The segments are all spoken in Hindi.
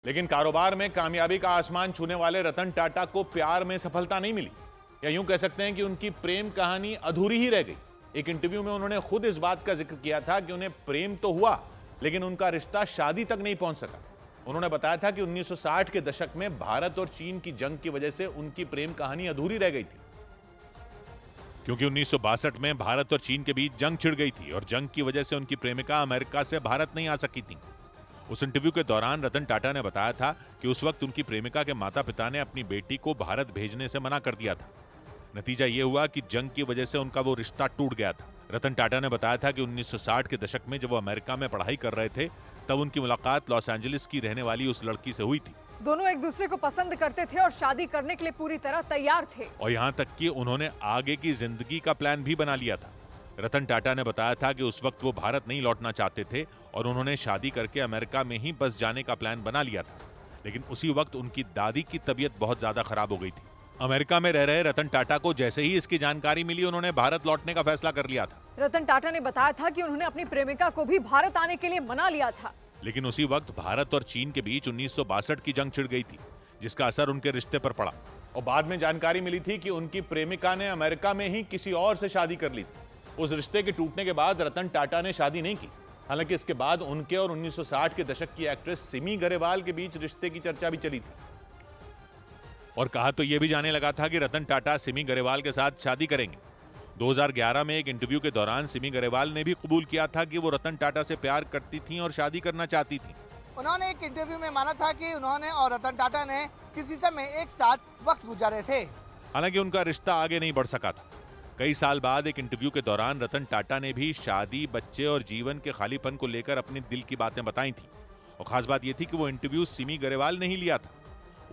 लेकिन कारोबार में कामयाबी का आसमान छूने वाले रतन टाटा को प्यार में सफलता नहीं मिली, या यूं कह सकते हैं कि उनकी प्रेम कहानी अधूरी ही रह गई। एक इंटरव्यू में उन्होंने खुद इस बात का जिक्र किया था कि उन्हें प्रेम तो हुआ, लेकिन उनका रिश्ता शादी तक नहीं पहुंच सका। उन्होंने बताया था कि 1960 के दशक में भारत और चीन की जंग की वजह से उनकी प्रेम कहानी अधूरी रह गई थी, क्योंकि 1962 में भारत और चीन के बीच जंग छिड़ गई थी और जंग की वजह से उनकी प्रेमिका अमेरिका से भारत नहीं आ सकी थी। उस इंटरव्यू के दौरान रतन टाटा ने बताया था कि उस वक्त उनकी प्रेमिका के माता पिता ने अपनी बेटी को भारत भेजने से मना कर दिया था। नतीजा यह हुआ कि जंग की वजह से उनका वो रिश्ता टूट गया था। रतन टाटा ने बताया था कि 1960 के दशक में जब वो अमेरिका में पढ़ाई कर रहे थे, तब उनकी मुलाकात लॉस एंजलिस की रहने वाली उस लड़की से हुई थी। दोनों एक दूसरे को पसंद करते थे और शादी करने के लिए पूरी तरह तैयार थे, और यहाँ तक कि उन्होंने आगे की जिंदगी का प्लान भी बना लिया था। रतन टाटा ने बताया था कि उस वक्त वो भारत नहीं लौटना चाहते थे और उन्होंने शादी करके अमेरिका में ही बस जाने का प्लान बना लिया था। लेकिन उसी वक्त उनकी दादी की तबीयत बहुत ज्यादा खराब हो गई थी। अमेरिका में रह रहे रतन टाटा को जैसे ही इसकी जानकारी मिली, उन्होंने भारत लौटने का फैसला कर लिया था। रतन टाटा ने बताया था कि उन्होंने अपनी प्रेमिका को भी भारत आने के लिए मना लिया था, लेकिन उसी वक्त भारत और चीन के बीच 1962 की जंग छिड़ गई थी, जिसका असर उनके रिश्ते पर पड़ा। और बाद में जानकारी मिली थी कि उनकी प्रेमिका ने अमेरिका में ही किसी और से शादी कर ली थी। उस रिश्ते के टूटने के बाद रतन टाटा ने शादी नहीं की। हालांकि इसके बाद उनके और 1960 के दशक की एक्ट्रेस सिमी गरेवाल के बीच रिश्ते की चर्चा भी चली थी, और कहा तो यह भी जाने लगा था कि रतन टाटा सिमी गरेवाल के साथ शादी करेंगे। 2011 में एक इंटरव्यू के दौरान सिमी गरेवाल ने भी कबूल किया था कि वो रतन टाटा से प्यार करती थीं और शादी करना चाहती थीं। उन्होंने एक इंटरव्यू में माना था कि उन्होंने और रतन टाटा ने किसी समय एक साथ वक्त गुजारे थे। हालांकि उनका रिश्ता आगे नहीं बढ़ सका था। कई साल बाद एक इंटरव्यू के दौरान रतन टाटा ने भी शादी, बच्चे और जीवन के खालीपन को लेकर अपने दिल की बातें बताई थी। और खास बात यह थी कि वो इंटरव्यू सिमी गरेवाल ने ही लिया था।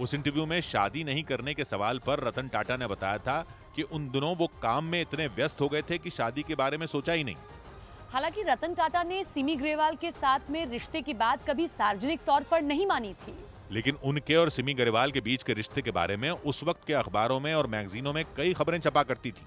उस इंटरव्यू में शादी नहीं करने के सवाल पर रतन टाटा ने बताया था कि उन दिनों वो काम में इतने व्यस्त हो गए थे कि शादी के बारे में सोचा ही नहीं। हालांकि रतन टाटा ने सिमी ग्रेवाल के साथ में रिश्ते की बात कभी सार्वजनिक तौर पर नहीं मानी थी, लेकिन उनके और सिमी गरेवाल के बीच के रिश्ते के बारे में उस वक्त के अखबारों में और मैगजीनों में कई खबरें छपा करती थी।